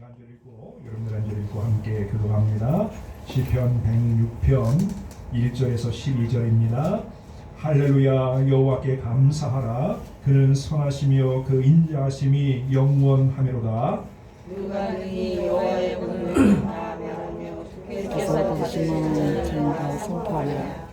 제가 한 절 읽고 여러분들 한 절 읽고 함께 교독합니다. 시편 106편 1절에서 12절입니다. 할렐루야. 여호와께 감사하라. 그는 선하시며 그 인자하심이 영원하미로다. 누가 능히 여호와의 공로를 다 멸하며 주께서 받으시는 증거 선포하리라.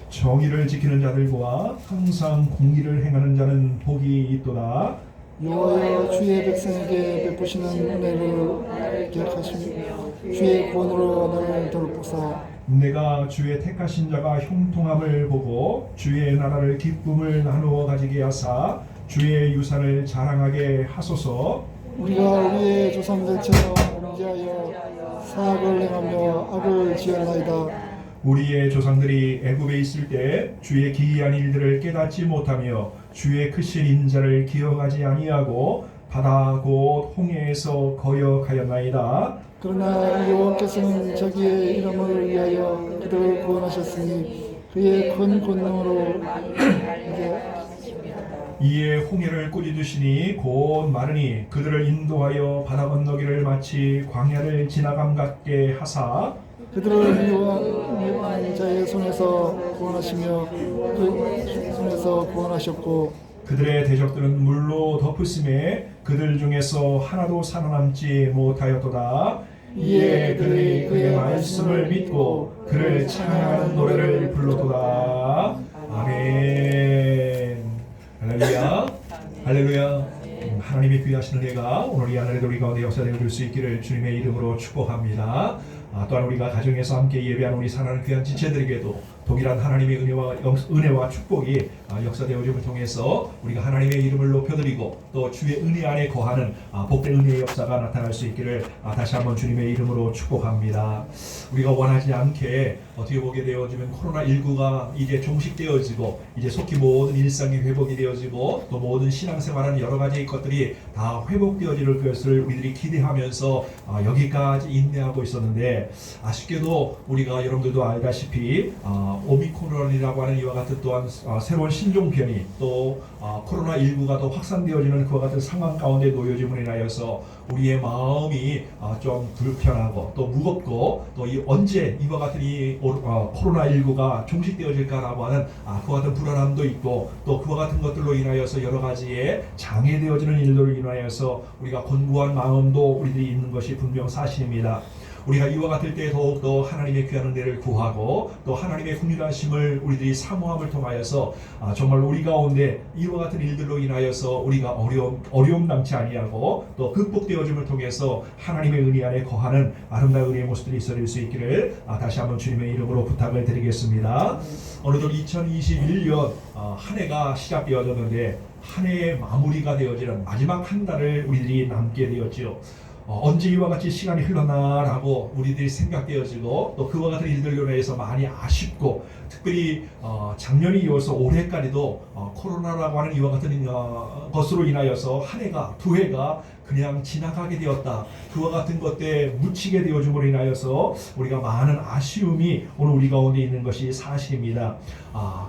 정의를 지키는 자들과 항상 공의를 행하는 자는 복이 있도다. 여호와여, 주의 백성에게 베푸시는 은혜를 기억하시며 주의 구원으로 너를 돌보사. 내가 주의 택하신 자가 형통함을 보고 주의 나라를 기쁨을 나누어 가지게 하사 주의 유산을 자랑하게 하소서. 우리가 우리의 조상들처럼 범죄하여 사악을 행하며 악을 지었나이다. 우리의 조상들이 애굽에 있을 때 주의 기이한 일들을 깨닫지 못하며 주의 크신 인자를 기억하지 아니하고 바다 곧 홍해에서 거역하였나이다. 그러나 여호와께서는 자기의 이름을 위하여 그들을 구원하셨으니 그의 큰 권능으로 이에 홍해를 꾸짖으시니 곧 마르니 그들을 인도하여 바다 건너기를 마치 광야를 지나감 같게 하사 그들을 미워하는 자의 손에서 구원하시며 그 손에서 구원하셨고 그들의 대적들은 물로 덮으심에 그들 중에서 하나도 살아남지 못하였도다. 이에 그들이 그의 말씀을 믿고 그를 찬양하는 노래를 불렀도다. 아멘. 할렐루야. 할렐루야. 하나님의 귀하신 은혜가 오늘 이 하늘의 우리 가운데 역사되어 줄 수 있기를 주님의 이름으로 축복합니다. 또한 우리가 가정에서 함께 예배하는 우리 사랑하는 귀한 지체들에게도 동일한 하나님의 은혜와 축복이 역사되어짐을 통해서 우리가 하나님의 이름을 높여드리고 또 주의 은혜 안에 거하는 복된 은혜의 역사가 나타날 수 있기를 다시 한번 주님의 이름으로 축복합니다. 우리가 원하지 않게 어떻게 보게 되어지면 코로나19가 이제 종식되어지고 이제 속히 모든 일상이 회복이 되어지고 또 모든 신앙생활하는 여러 가지 것들이 다 회복되어질 것을 우리들이 기대하면서 여기까지 인내하고 있었는데 아쉽게도 우리가 여러분들도 알다시피 오미크론이라고 하는 이와 같은 또한 새로운 신종변이 또 코로나19가 더 확산되어지는 그와 같은 상황 가운데 놓여짐으로 인하여서 우리의 마음이 좀 불편하고 또 무겁고 또 언제 이와 같은 이 코로나19가 종식되어질까라고 하는 그와 같은 불안함도 있고 또 그와 같은 것들로 인하여서 여러 가지의 장애되어지는 일들로 인하여서 우리가 곤고한 마음도 우리들이 있는 것이 분명 사실입니다. 우리가 이와 같을 때 더욱더 하나님의 귀한 은혜를 구하고 또 하나님의 긍휼하심을 우리들이 사모함을 통하여서 정말 우리 가운데 이와 같은 일들로 인하여서 우리가 어려움 당치 아니하고 또 극복되어짐을 통해서 하나님의 은혜 안에 거하는 아름다운 은혜의 모습들이 있어질 수 있기를 다시 한번 주님의 이름으로 부탁을 드리겠습니다. 어느덧 2021년 한 해가 시작되어졌는데 한 해의 마무리가 되어지는 마지막 한 달을 우리들이 남게 되었지요. 언제 이와 같이 시간이 흘러나라고 우리들이 생각되어지고 또 그와 같은 일들로 인해서 많이 아쉽고 특별히 작년이 이어서 올해까지도 코로나라고 하는 이와 같은 것으로 인하여서 한 해가 두 해가 그냥 지나가게 되었다. 그와 같은 것에 묻히게 되어줌으로 인하여서 우리가 많은 아쉬움이 오늘 우리 가운데 있는 것이 사실입니다.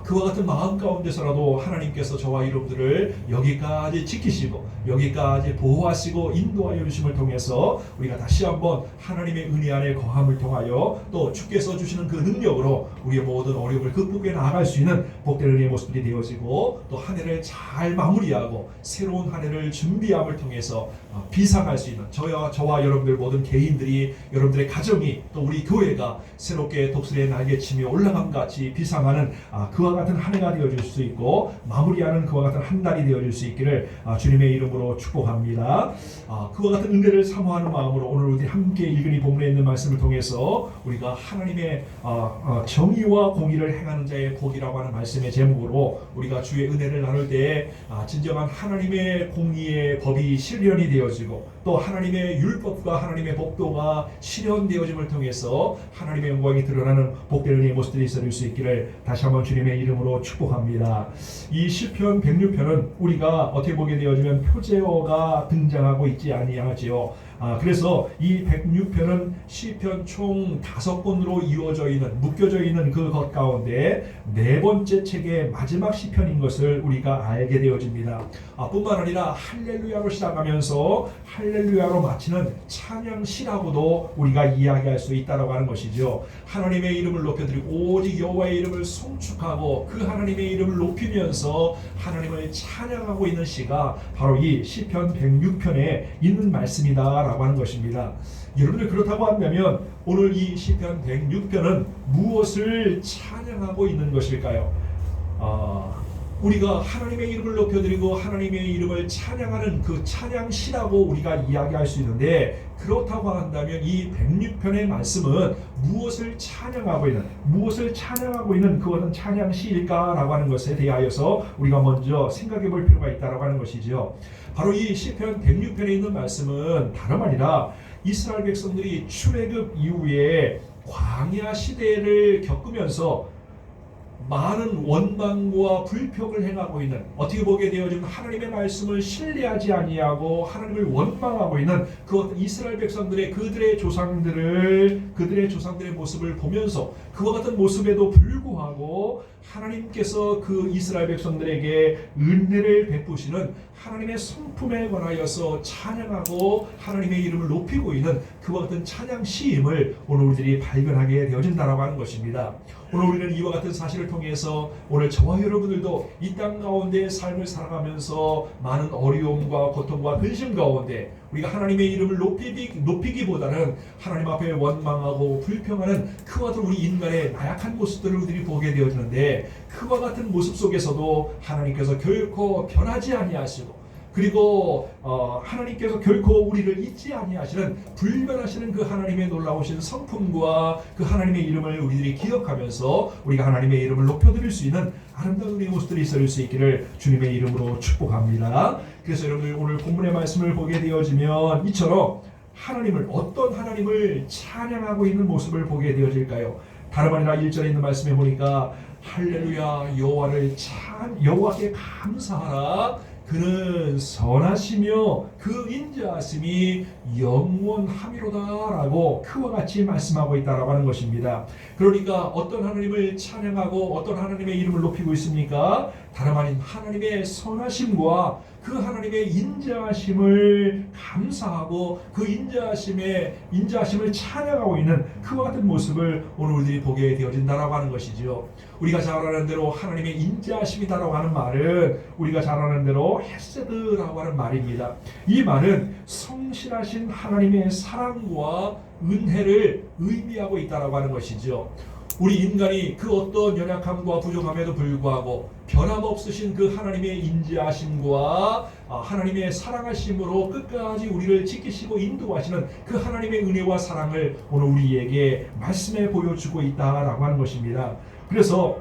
그와 같은 마음 가운데서라도 하나님께서 저와 여러분들을 여기까지 지키시고 여기까지 보호하시고 인도하여 주심을 통해서 우리가 다시 한번 하나님의 은혜 안에 거함을 통하여 또 주께서 주시는 그 능력으로 우리의 모든 어려움을 극복해 나아갈 수 있는 복된 은혜의 모습들이 되어지고 또 한 해를 잘 마무리하고 새로운 한 해를 준비함을 통해서 비상할 수 있는 저와 여러분들 모든 개인들이 여러분들의 가정이 또 우리 교회가 새롭게 독수리의 날개치며 올라감같이 비상하는 그와 같은 한 해가 되어질 수 있고 마무리하는 그와 같은 한 달이 되어질 수 있기를 주님의 이름으로 축복합니다. 그와 같은 은혜를 사모하는 마음으로 오늘 우리 함께 읽은 이 본문에 있는 말씀을 통해서 우리가 하나님의 정의와 공의를 행하는 자의 복이라고 하는 말씀의 제목으로 우리가 주의 은혜를 나눌 때 진정한 하나님의 공의의 법이 실현이 되어지고 또 하나님의 율법과 하나님의 법도가 실현되어짐을 통해서 하나님의 영광이 드러나는 복된 은혜의 모습들이 있어질 수 있기를 다시 한번 주님의 이름으로 축복합니다. 이 시편 106편은 우리가 어떻게 보게 되어지면 표제어가 등장하고 있지 아니하지요. 그래서 이 106편은 시편 총 5권으로 이루어져 있는, 묶여져 있는 그것 가운데 네 번째 책의 마지막 시편인 것을 우리가 알게 되어집니다. 뿐만 아니라 할렐루야로 시작하면서 할렐루야로 마치는 찬양시라고도 우리가 이야기할 수 있다고 하는 것이죠. 하나님의 이름을 높여드리고 오직 여호와의 이름을 송축하고 그 하나님의 이름을 높이면서 하나님을 찬양하고 있는 시가 바로 이 시편 106편에 있는 말씀이다라고 하는 것입니다. 여러분들 그렇다고 한다면 오늘 이 시편 106편은 무엇을 찬양하고 있는 것일까요? 우리가 하나님의 이름을 높여드리고 하나님의 이름을 찬양하는 그 찬양시라고 우리가 이야기할 수 있는데, 그렇다고 한다면 이 106편의 말씀은 무엇을 찬양하고 있는 그것은 찬양시일까라고 하는 것에 대하여서 우리가 먼저 생각해 볼 필요가 있다고 하는 것이죠. 바로 이 시편 106편에 있는 말씀은 다름 아니라 이스라엘 백성들이 출애굽 이후에 광야 시대를 겪으면서 많은 원망과 불평을 행하고 있는, 어떻게 보게 되어지면 하나님의 말씀을 신뢰하지 아니하고 하나님을 원망하고 있는 그 어떤 이스라엘 백성들의 그들의 조상들의 모습을 보면서 그와 같은 모습에도 불구하고 하나님께서 그 이스라엘 백성들에게 은혜를 베푸시는 하나님의 성품에 관하여서 찬양하고 하나님의 이름을 높이고 있는 그와 같은 찬양 시임을 오늘 우리들이 발견하게 되어진다라고 하는 것입니다. 오늘 우리는 이와 같은 사실을 통해서 오늘 저와 여러분들도 이 땅 가운데 삶을 살아가면서 많은 어려움과 고통과 근심 가운데 우리가 하나님의 이름을 높이기보다는 하나님 앞에 원망하고 불평하는 그와 같은 우리 인간의 나약한 모습들을 우리들이 보게 되어지는데, 그와 같은 모습 속에서도 하나님께서 결코 변하지 아니하시고, 그리고 하나님께서 결코 우리를 잊지 아니하시는 불변하시는 그 하나님의 놀라우신 성품과 그 하나님의 이름을 우리들이 기억하면서 우리가 하나님의 이름을 높여드릴 수 있는 아름다운 우리의 모습들이 있을 수 있기를 주님의 이름으로 축복합니다. 그래서 여러분들 오늘 본문의 말씀을 보게 되어지면 이처럼 어떤 하나님을 찬양하고 있는 모습을 보게 되어질까요? 다름 아니라 1절에 있는 말씀에 보니까 할렐루야 여호와께 감사하라, 그는 선하시며 그 인자하심이 영원함이로다라고 그와 같이 말씀하고 있다라고 하는 것입니다. 그러니까 어떤 하나님을 찬양하고 어떤 하나님의 이름을 높이고 있습니까? 다름 아닌 하나님의 선하심과 그 하나님의 인자하심을 감사하고 그 인자하심을 찬양하고 있는 그와 같은 모습을 오늘 우리들이 보게 되어진다라고 하는 것이죠. 우리가 잘 아는 대로 하나님의 인자하심이다라고 하는 말은 우리가 잘 아는 대로 헤세드라고 하는 말입니다. 이 말은 성실하신 하나님의 사랑과 은혜를 의미하고 있다라고 하는 것이죠. 우리 인간이 그 어떤 연약함과 부족함에도 불구하고 변함없으신 그 하나님의 인자하심과 하나님의 사랑하심으로 끝까지 우리를 지키시고 인도하시는 그 하나님의 은혜와 사랑을 오늘 우리에게 말씀해 보여주고 있다라고 하는 것입니다. 그래서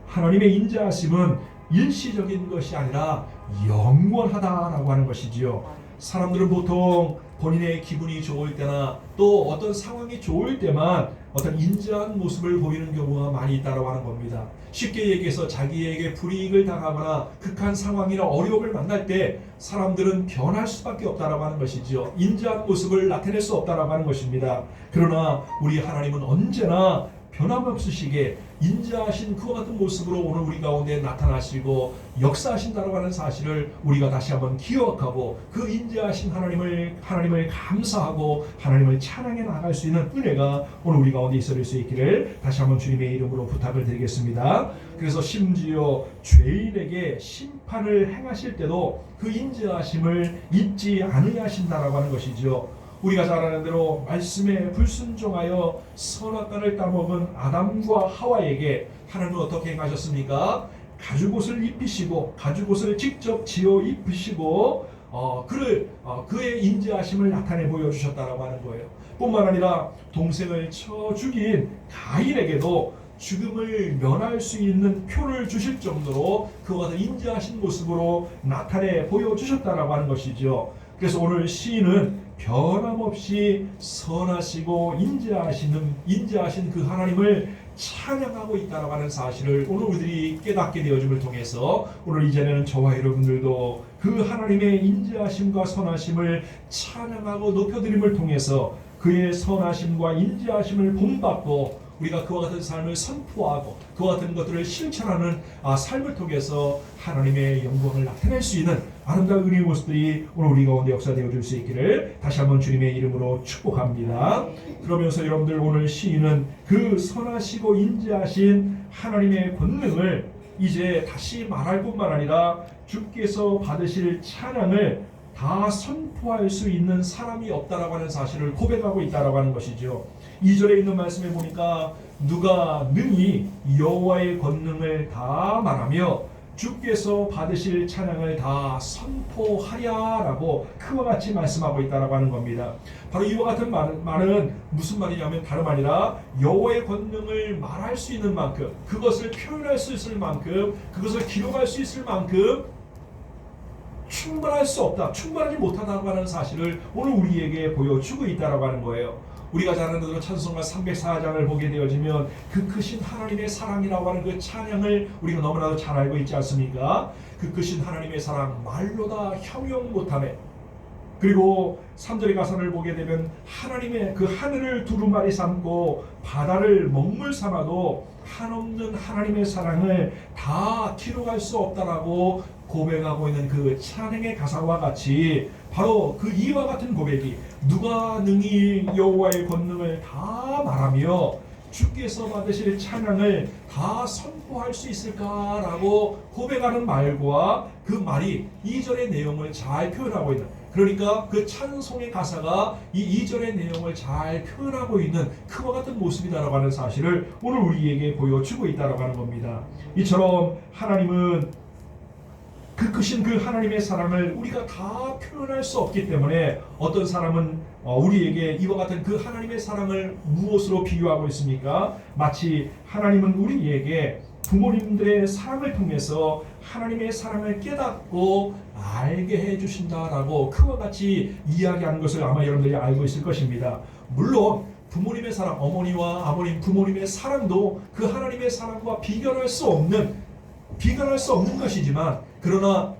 하나님의 인자하심은 일시적인 것이 아니라 영원하다라고 하는 것이지요. 사람들은 보통 본인의 기분이 좋을 때나 또 어떤 상황이 좋을 때만 어떤 인자한 모습을 보이는 경우가 많이 있다고 하는 겁니다. 쉽게 얘기해서 자기에게 불이익을 당하거나 극한 상황이나 어려움을 만날 때 사람들은 변할 수밖에 없다고 하는 것이죠. 인자한 모습을 나타낼 수 없다고 하는 것입니다. 그러나 우리 하나님은 언제나 변함없으시게 인자하신 그와 같은 모습으로 오늘 우리 가운데 나타나시고 역사하신다고 하는 사실을 우리가 다시 한번 기억하고 그 인자하신 하나님을 감사하고 하나님을 찬양해 나갈 수 있는 은혜가 오늘 우리 가운데 있을 수 있기를 다시 한번 주님의 이름으로 부탁을 드리겠습니다. 그래서 심지어 죄인에게 심판을 행하실 때도 그 인자하심을 잊지 않으신다라고 하는 것이죠. 우리가 잘 아는 대로 말씀에 불순종하여 선악과를 따먹은 아담과 하와에게 하나님은 어떻게 행하셨습니까? 가죽옷을 입히시고 가죽옷을 직접 지어 입히시고 그의 인자하심을 나타내 보여주셨다라고 하는 거예요. 뿐만 아니라 동생을 쳐 죽인 가인에게도 죽음을 면할 수 있는 표를 주실 정도로 그와 같은 인자하신 모습으로 나타내 보여주셨다라고 하는 것이죠. 그래서 오늘 시인은 변함없이 선하시고 인자하신 그 하나님을 찬양하고 있다라고 하는 사실을 오늘 우리들이 깨닫게 되어짐을 통해서 오늘 이제는 저와 여러분들도 그 하나님의 인자하심과 선하심을 찬양하고 높여드림을 통해서 그의 선하심과 인자하심을 본받고 우리가 그와 같은 삶을 선포하고 그와 같은 것들을 실천하는 삶을 통해서 하나님의 영광을 나타낼 수 있는 아름다운 은혜의 모습들이 오늘 우리 가운데 역사되어 줄 수 있기를 다시 한번 주님의 이름으로 축복합니다. 그러면서 여러분들 오늘 시인은 그 선하시고 인자하신 하나님의 권능을 이제 다시 말할 뿐만 아니라 주께서 받으실 찬양을 다 선포할 수 있는 사람이 없다라고 하는 사실을 고백하고 있다라고 하는 것이죠. 2절에 있는 말씀에 보니까 누가 능히 여호와의 권능을 다 말하며 주께서 받으실 찬양을 다 선포하랴라고 그와 같이 말씀하고 있다라고 하는 겁니다. 바로 이와 같은 말은 무슨 말이냐면 다름 아니라 여호와의 권능을 말할 수 있는 만큼, 그것을 표현할 수 있을 만큼, 그것을 기록할 수 있을 만큼 충분할 수 없다, 충분하지 못하다고 하는 사실을 오늘 우리에게 보여주고 있다라고 하는 거예요. 우리가 잘 아는 대로 찬송가 304장을 보게 되어지면 그 크신 하나님의 사랑이라고 하는 그 찬양을 우리가 너무나도 잘 알고 있지 않습니까? 그 크신 하나님의 사랑 말로 다 형용 못하네. 그리고 3절의 가사를 보게 되면 하나님의 그 하늘을 두루마리 삼고 바다를 먹물 삼아도 한없는 하나님의 사랑을 다 기록할 수 없다라고 고백하고 있는 그 찬양의 가사와 같이 바로 그 이와 같은 고백이 누가 능히 여호와의 권능을 다 말하며 주께서 받으실 찬양을 다 선포할 수 있을까라고 고백하는 말과 그 말이 2절의 내용을 잘 표현하고 있는, 그러니까 그 찬송의 가사가 이 2절의 내용을 잘 표현하고 있는 그와 같은 모습이다라고 하는 사실을 오늘 우리에게 보여주고 있다라고 하는 겁니다. 이처럼 하나님은 그 크신 그 하나님의 사랑을 우리가 다 표현할 수 없기 때문에 어떤 사람은 우리에게 이와 같은 그 하나님의 사랑을 무엇으로 비유하고 있습니까? 마치 하나님은 우리에게 부모님들의 사랑을 통해서 하나님의 사랑을 깨닫고 알게 해주신다라고 그와 같이 이야기하는 것을 아마 여러분들이 알고 있을 것입니다. 물론 부모님의 사랑, 어머니와 아버님, 부모님의 사랑도 그 하나님의 사랑과 비교할 수 없는 것이지만, 그러나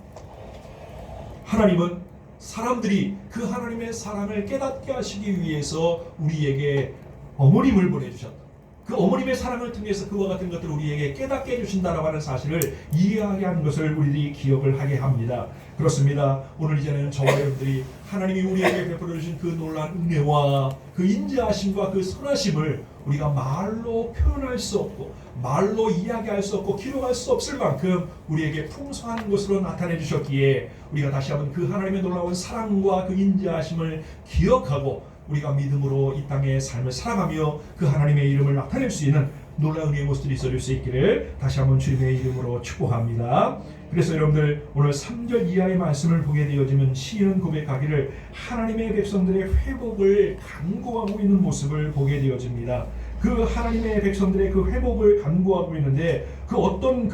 하나님은 사람들이 그 하나님의 사랑을 깨닫게 하시기 위해서 우리에게 어머님을 보내주셨다. 그 어머님의 사랑을 통해서 그와 같은 것들을 우리에게 깨닫게 해주신다라고 하는 사실을 이해하는 것을 우리들이 기억을 하게 합니다. 그렇습니다. 오늘 이제는 저와 여러분들이 하나님이 우리에게 베풀어 주신 그 놀라운 은혜와 그 인자하심과 그 선하심을 우리가 말로 표현할 수 없고 말로 이야기할 수 없고 기록할 수 없을 만큼 우리에게 풍성한 것으로 나타내 주셨기에 우리가 다시 한번 그 하나님의 놀라운 사랑과 그 인자하심을 기억하고 우리가 믿음으로 이 땅의 삶을 살아가며 그 하나님의 이름을 나타낼 수 있는 놀라운 은혜의 모습들이 있어질 수 있기를 다시 한번 주님의 이름으로 축복합니다. 그래서 여러분들 오늘 3절 이하의 말씀을 보게 되어지면 시인은 고백하기를 하나님의 백성들의 회복을 간구하고 있는 모습을 보게 되어집니다. 그 하나님의 백성들의 그 회복을 간구하고 있는데 그 어떤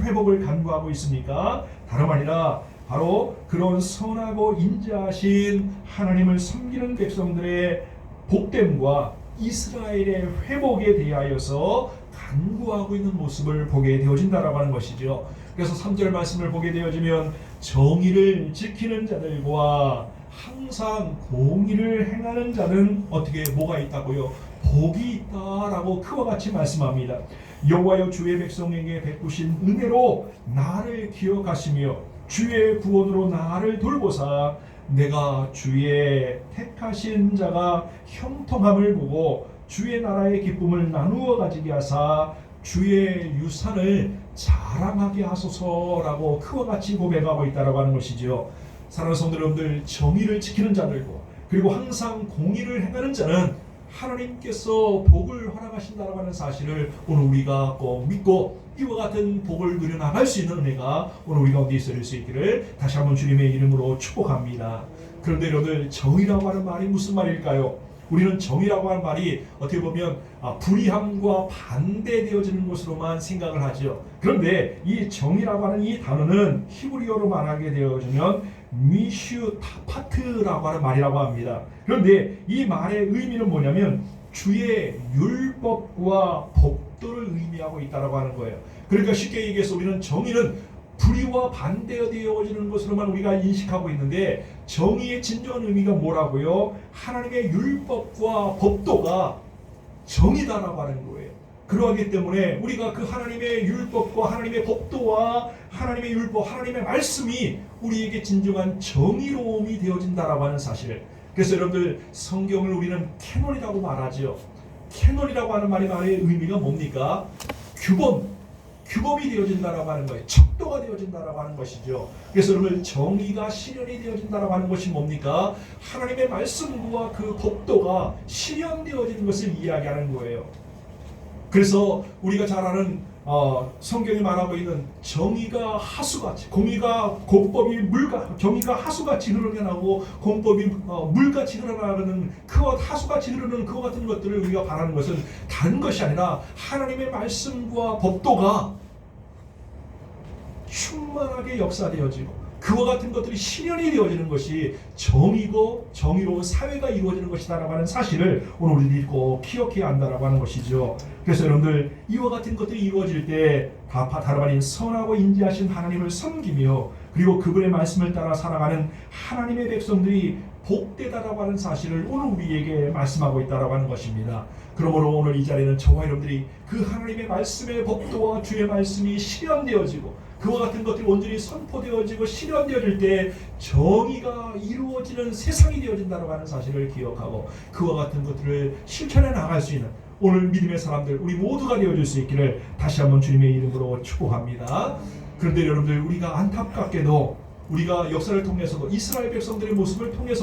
회복을 간구하고 있습니까? 다름 아니라 바로 그런 선하고 인자하신 하나님을 섬기는 백성들의 복됨과 이스라엘의 회복에 대하여서 간구하고 있는 모습을 보게 되어진다라고 하는 것이죠. 그래서 3절 말씀을 보게 되어지면 정의를 지키는 자들과 항상 공의를 행하는 자는 어떻게 뭐가 있다고요? 복이 있다라고 그와 같이 말씀합니다. 여호와여 주의 백성에게 베푸신 은혜로 나를 기억하시며 주의 구원으로 나를 돌보사 내가 주의 택하신 자가 형통함을 보고 주의 나라의 기쁨을 나누어 가지게 하사 주의 유산을 자랑하게 하소서라고 그와 같이 고백하고 있다라고 하는 것이죠. 사랑하는 성도 여러분들, 정의를 지키는 자들과 그리고 항상 공의를 행하는 자는 하나님께서 복을 허락하신다라고 하는 사실을 오늘 우리가 꼭 믿고 이와 같은 복을 누려나갈 수 있는 은혜가 오늘 우리 가운데 있을 수 있기를 다시 한번 주님의 이름으로 축복합니다. 그런데 여러분들, 정의라고 하는 말이 무슨 말일까요? 우리는 정의라고 하는 말이 어떻게 보면 불의함과 반대되어지는 것으로만 생각을 하죠. 그런데 이 정의라고 하는 이 단어는 히브리어로 말하게 되어지면 미슈타파트라고 하는 말이라고 합니다. 그런데 이 말의 의미는 뭐냐면 주의 율법과 법도를 의미하고 있다라고 하는 거예요. 그러니까 쉽게 얘기해서 우리는 정의는 불의와 반대되어지는 것으로만 우리가 인식하고 있는데, 정의의 진정한 의미가 뭐라고요? 하나님의 율법과 법도가 정의다라고 하는 거예요. 그러하기 때문에 우리가 그 하나님의 율법과 하나님의 법도와 하나님의 율법, 하나님의 말씀이 우리에게 진정한 정의로움이 되어진다라고 하는 사실. 그래서 여러분들, 성경을 우리는 캐논이라고 말하죠. 캐논이라고 하는 말의 의미가 뭡니까? 규범이 되어진다라고 하는 거예요. 척도가 되어진다라고 하는 것이죠. 그래서 여러분, 정의가 실현이 되어진다라고 하는 것이 뭡니까? 하나님의 말씀과 그 법도가 실현되어지는 것을 이야기하는 거예요. 그래서 우리가 잘 아는 성경이 말하고 있는 정의가 하수같이, 공의가 공법이 정의가 하수같이 흘러나오고 공법이 물같이 흘러나가는 그와 하수같이 흐르는 그와 같은 것들을 우리가 바라는 것은 다른 것이 아니라 하나님의 말씀과 법도가 충만하게 역사되어지고 그와 같은 것들이 실현이 되어지는 것이 정의고 정의로운 사회가 이루어지는 것이다라고 하는 사실을 오늘 우리들이 꼭 기억해야 한다라고 하는 것이죠. 그래서 여러분들, 이와 같은 것들이 이루어질 때 다름 아닌 선하고 인자하신 하나님을 섬기며 그리고 그분의 말씀을 따라 살아가는 하나님의 백성들이 복되다라고 하는 사실을 오늘 우리에게 말씀하고 있다라고 하는 것입니다. 그러므로 오늘 이 자리에는 저와 여러분들이 그 하나님의 말씀의 법도와 주의 말씀이 실현되어지고 그와 같은 것들이 온전히 선포되어지고 실현되어질 때 정의가 이루어지는 세상이 되어진다고 하는 사실을 기억하고 그와 같은 것들을 실천해 나갈 수 있는 오늘 믿음의 사람들, 우리 모두가 되어줄 수 있기를 다시 한번 주님의 이름으로 축복합니다. 그런데 여러분들, 우리가 안타깝게도 우리가 역사를 통해서도 이스라엘 백성들의 모습을 통해서